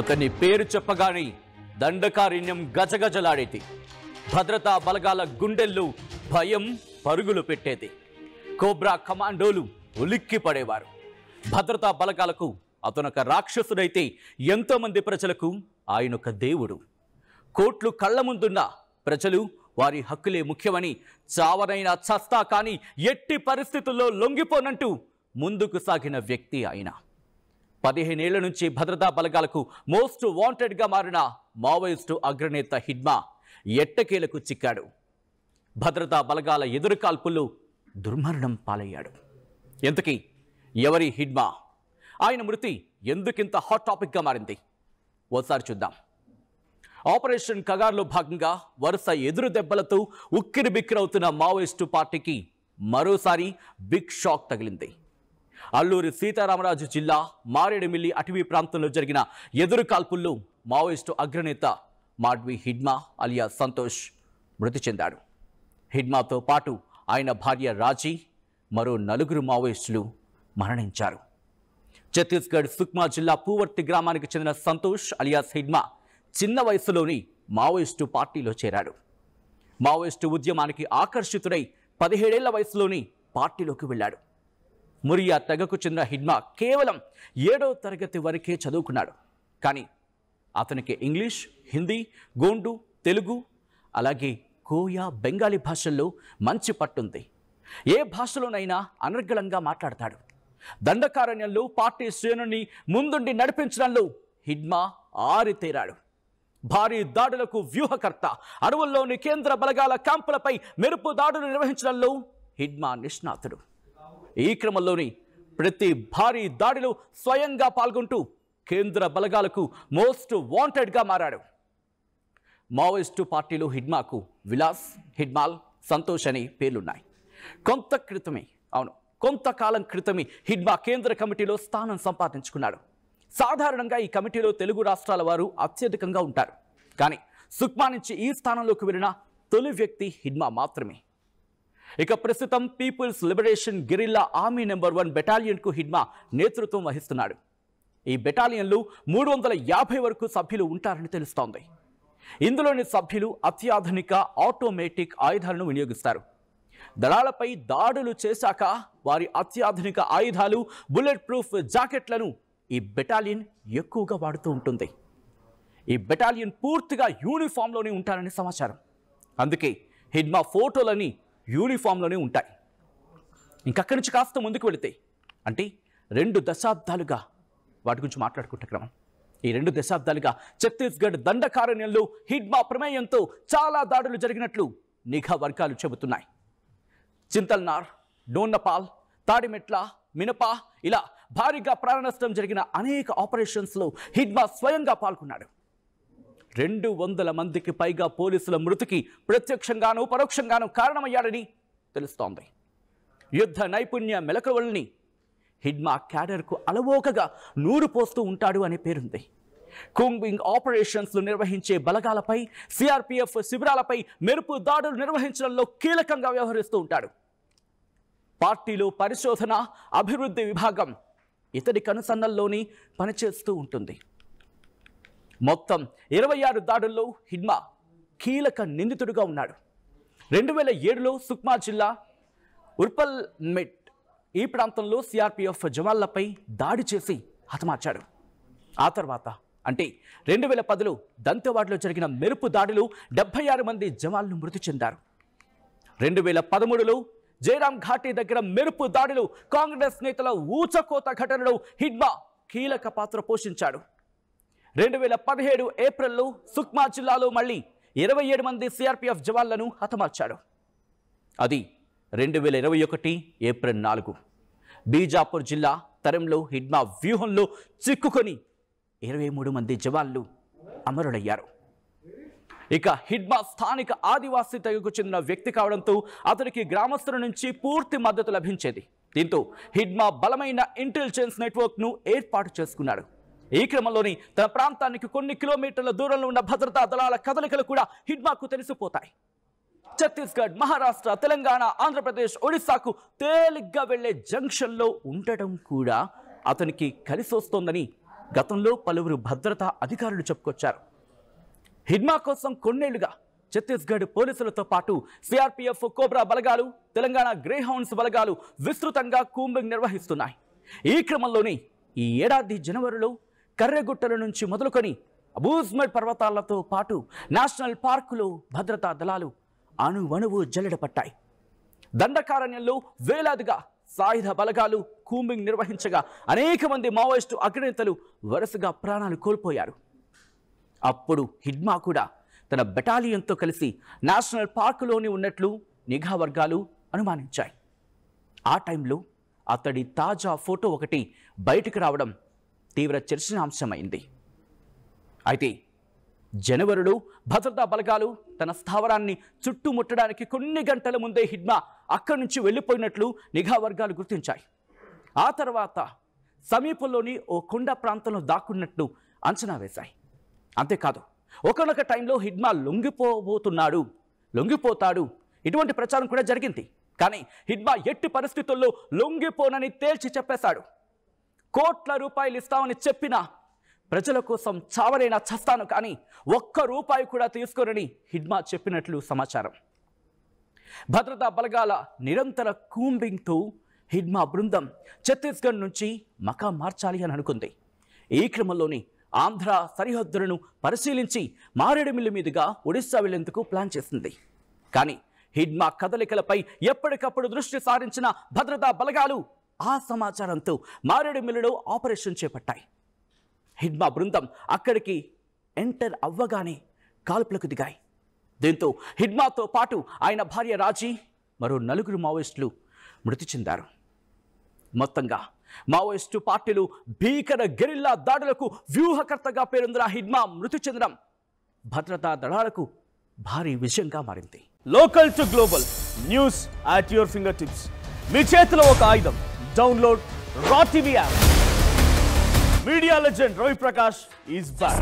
అతని పేరు చెప్పగానే దండకారణ్యం గజగజలాడేది. భద్రతా బలగాల గుండెల్లో భయం పరుగులు పెట్టేది. కోబ్రా కమాండోలు ఉలిక్కి పడేవారు. భద్రతా బలగాలకు అతనొక రాక్షసుడైతే ఎంతోమంది ప్రజలకు ఆయనొక దేవుడు. కోట్లు కళ్ల ముందున్న ప్రజలు వారి హక్కులే ముఖ్యమని చావనైనా చస్తా కానీ ఎట్టి పరిస్థితుల్లో లొంగిపోనంటూ ముందుకు సాగిన వ్యక్తి ఆయన. 15 ఏళ్ల నుంచి భద్రతా బలగాలకు మోస్ట్ వాంటెడ్గా మారిన మావోయిస్టు అగ్రనేత హిడ్మా ఎట్టకేలకు చిక్కాడు. భద్రతా బలగాల ఎదురుకాల్పుల్లో దుర్మరణం పాలయ్యాడు. ఎంతకీ ఎవరి హిడ్మా? ఆయన మృతి ఎందుకింత హాట్ టాపిక్గా మారింది? ఓసారి చూద్దాం. ఆపరేషన్ కగార్లో భాగంగా వరుస ఎదురు దెబ్బలతో ఉక్కిరి బిక్కిరవుతున్న మావోయిస్టు పార్టీకి మరోసారి బిగ్ షాక్ తగిలింది. అల్లూరి సీతారామరాజు జిల్లా మారేడుమిల్లి అటవీ ప్రాంతంలో జరిగిన ఎదురు కాల్పుల్లో మావోయిస్టు అగ్రనేత మాడ్వి హిడ్మా అలియా సంతోష్ మృతి చెందాడు. హిడ్మాతో పాటు ఆయన భార్య రాజీ, మరో 4 మావోయిస్టులు మరణించారు. ఛత్తీస్గఢ్ సుక్మా జిల్లా పూవర్తి గ్రామానికి చెందిన సంతోష్ అలియాస్ హిడ్మా చిన్న వయసులోని మావోయిస్టు పార్టీలో చేరాడు. మావోయిస్టు ఉద్యమానికి ఆకర్షితుడై 17 ఏళ్ల వయసులోని పార్టీలోకి వెళ్ళాడు. మురియా తెగకు చెందిన హిడ్మా కేవలం 7వ తరగతి వరకే చదువుకున్నాడు. కానీ అతనికి ఇంగ్లీష్, హిందీ, గోండు, తెలుగు, అలాగే కోయా, బెంగాలీ భాషల్లో మంచి పట్టుంది. ఏ భాషలోనైనా అనర్గళంగా మాట్లాడతాడు. దండకారణ్యంలో పార్టీ శ్రేణుని ముందుండి నడిపించడంలో హిడ్మా ఆరితేరాడు. భారీ దాడులకు వ్యూహకర్త. అడవుల్లోని కేంద్ర బలగాల క్యాంపులపై మెరుపు దాడులు నిర్వహించడంలో హిడ్మా నిష్ణాతుడు. ఈ క్రమంలోని ప్రతి భారీ దాడిలో స్వయంగా పాల్గొంటూ కేంద్ర బలగాలకు మోస్ట్ వాంటెడ్గా మారాడు. మావోయిస్టు పార్టీలో హిడ్మాకు విలాస్, హిడ్మాల్, సంతోష్ అనే పేర్లున్నాయి. కొంతకాలం క్రితమే హిడ్మా కేంద్ర కమిటీలో స్థానం సంపాదించుకున్నాడు. సాధారణంగా ఈ కమిటీలో తెలుగు రాష్ట్రాల వారు అత్యధికంగా ఉంటారు. కానీ సుక్మా నుంచి ఈ స్థానంలోకి వెళ్ళిన తొలి వ్యక్తి హిడ్మా మాత్రమే. ఇక ప్రస్తుతం people's liberation guerrilla army number 1 బెటాలియన్కు హిడ్మా నేతృత్వం వహిస్తున్నాడు. ఈ బెటాలియన్లో 350 వరకు సభ్యులు ఉంటారని తెలుస్తోంది. ఇందులోని సభ్యులు అత్యాధునిక ఆటోమేటిక్ ఆయుధాలను వినియోగిస్తారు. దళాలపై దాడులు చేశాక వారి అత్యాధునిక ఆయుధాలు, బుల్లెట్ ప్రూఫ్ జాకెట్లను ఈ బెటాలియన్ ఎక్కువగా వాడుతూ ఉంటుంది. ఈ బెటాలియన్ పూర్తిగా యూనిఫామ్లోనే ఉంటారని సమాచారం. అందుకే హిడ్మా ఫోటోలని యూనిఫామ్లోనే ఉంటాయి. ఇంకక్కడి నుంచి కాస్త ముందుకు వెళితే అంటే 2 దశాబ్దాలుగా వాటి గురించి మాట్లాడుకుంటే క్రమం ఈ 2 దశాబ్దాలుగా ఛత్తీస్గఢ్ దండకారణ్యంలో హిడ్మా ప్రమేయంతో చాలా దాడులు జరిగినట్లు నిఘా వర్గాలు చెబుతున్నాయి. చింతల్నార్, డోన్నపాల్, తాడిమెట్ల, మినపా ఇలా భారీగా ప్రాణనష్టం జరిగిన అనేక ఆపరేషన్స్లో హిడ్మా స్వయంగా పాల్గొన్నాడు. 200 మందికి పైగా పోలీసుల మృతికి ప్రత్యక్షంగానూ పరోక్షంగానూ కారణమయ్యాడని తెలుస్తోంది. యుద్ధ నైపుణ్య మెలకువల్ని హిడ్మా క్యాడర్కు అలవోకగా నూరు పోస్తూ ఉంటాడు అనే పేరుంది. కుంగ్వింగ్ ఆపరేషన్స్లు నిర్వహించే బలగాలపై, సిఆర్పిఎఫ్ శిబిరాలపై మెరుపు దాడులు నిర్వహించడంలో కీలకంగా వ్యవహరిస్తూ ఉంటాడు. పార్టీలో పరిశోధన, అభివృద్ధి విభాగం ఇతడి కనుసన్నల్లోని పనిచేస్తూ ఉంటుంది. మొత్తం 26 దాడుల్లో హిడ్మా కీలక నిందితుడిగా ఉన్నాడు. 2007లో సుక్మా జిల్లా ఉర్పల్ మెట్ ఈ ప్రాంతంలో సిఆర్పిఎఫ్ జవాన్లపై దాడి చేసి హతమార్చాడు. ఆ తర్వాత అంటే 2010లో దంతెవాడలో జరిగిన మెరుపు దాడిలో 76 మంది జవాన్లు మృతి చెందారు. 2013లో జయరాం ఘాటీ దగ్గర మెరుపు దాడిలో కాంగ్రెస్ నేతల ఊచకోత ఘటనలో హిడ్మా కీలక పాత్ర పోషించాడు. 2017 ఏప్రిల్లో సుక్మా జిల్లాలో మళ్ళీ 27 మంది సిఆర్పిఎఫ్ జవాన్లను హతమార్చాడు. అది 2021 ఏప్రిల్ 4 బీజాపూర్ జిల్లా తరంలో హిడ్మా వ్యూహంలో చిక్కుకొని 23 మంది జవాన్లు అమరులయ్యారు. ఇక హిడ్మా స్థానిక ఆదివాసీ తెగకు చెందిన వ్యక్తి కావడంతో అతనికి గ్రామస్తుల నుంచి పూర్తి మద్దతు లభించేది. దీంతో హిడ్మా బలమైన ఇంటెలిజెన్స్ నెట్వర్క్ను ఏర్పాటు చేసుకున్నాడు. ఈ క్రమంలోని తన ప్రాంతానికి కొన్ని కిలోమీటర్ల దూరంలో ఉన్న భద్రతా దళాల కదలికలు కూడా హిడ్మాకు తెలిసిపోతాయి. ఛత్తీస్గఢ్, మహారాష్ట్ర, తెలంగాణ, ఆంధ్రప్రదేశ్, ఒడిశాకు తేలిగ్గా వెళ్లే జంక్షన్లో ఉండటం కూడా అతనికి కలిసి వస్తోందని గతంలో పలువురు భద్రతా అధికారులు చెప్పుకొచ్చారు. హిడ్మా కోసం కొన్నేళ్లుగా ఛత్తీస్గఢ్ పోలీసులతో పాటు సిఆర్పీఎఫ్, కోబ్రా బలగాలు, తెలంగాణ గ్రేహౌండ్స్ బలగాలు విస్తృతంగా కూంబింగ్ నిర్వహిస్తున్నాయి. ఈ క్రమంలోనే ఈ ఏడాది జనవరిలో కర్రెగుట్టల నుంచి మొదలుకొని అబూజ్మడ్ పర్వతాలతో పాటు నేషనల్ పార్కులో భద్రతా దళాలు అణువణువు జల్లెడపట్టాయి. దండకారణ్యంలో వేలాదిగా సాయుధ బలగాలు కూంబింగ్ నిర్వహించగా అనేక మంది మావోయిస్టు అగ్రనేతలు వరుసగా ప్రాణాలు కోల్పోయారు. అప్పుడు హిడ్మా కూడా తన బెటాలియన్తో కలిసి నేషనల్ పార్కులోని ఉన్నట్లు నిఘా వర్గాలు అనుమానించాయి. ఆ టైంలో అతడి తాజా ఫోటో ఒకటి బయటకు రావడం తీవ్ర చర్చనీయాంశమైంది. అయితే జనవరిలో భద్రతా బలగాలు తన స్థావరాన్ని చుట్టుముట్టడానికి కొన్ని గంటల ముందే హిడ్మా అక్కడి నుంచి వెళ్ళిపోయినట్లు నిఘా వర్గాలు గుర్తించాయి. ఆ తర్వాత సమీపంలోని ఓ కొండ ప్రాంతంలో దాక్కున్నట్లు అంచనా వేశాయి. అంతేకాదు, ఒకనొక టైంలో హిడ్మా లొంగిపోతాడు ఇటువంటి ప్రచారం కూడా జరిగింది. కానీ హిడ్మా ఎట్టి పరిస్థితుల్లో లొంగిపోనని తేల్చి చెప్పేశాడు. కోట్ల రూపాయలు ఇస్తామని చెప్పినా ప్రజల కోసం చావరైనా చస్తాను కానీ ₹1 కూడా తీసుకోరని హిడ్మా చెప్పినట్లు సమాచారం. భద్రతా బలగాల నిరంతర కూంబింగ్తో హిడ్మా బృందం ఛత్తీస్గఢ్ నుంచి మకాం మార్చాలి అని అనుకుంది. ఈ క్రమంలోని ఆంధ్ర సరిహద్దులను పరిశీలించి మారేడుమిల్లి మీదుగా ఒడిశా వెళ్లేందుకు ప్లాన్ చేసింది. కానీ హిడ్మా కదలికలపై ఎప్పటికప్పుడు దృష్టి సారించిన భద్రతా బలగాలు ఆ సమాచారంతో మారేడుమిల్లిలో ఆపరేషన్ చేపట్టాయి. హిడ్మా బృందం అక్కడికి ఎంటర్ అవ్వగానే కాల్పులకు దిగాయి. దీంతో హిడ్మాతో పాటు ఆయన భార్య రాజీ, మరో 4 మావోయిస్టులు మృతి చెందారు. మొత్తంగా మావోయిస్టు పార్టీలు భీకర గెరిల్లా దాడులకు వ్యూహకర్తగా పేరొందిన హిడ్మా మృతి చెందడం భద్రతా దళాలకు భారీ విజయంగా మారింది. Local to global news at your finger tips. మీ చేతిలో ఒక ఆయుధం. Download Raw TV app. Media legend Ravi Prakash is back.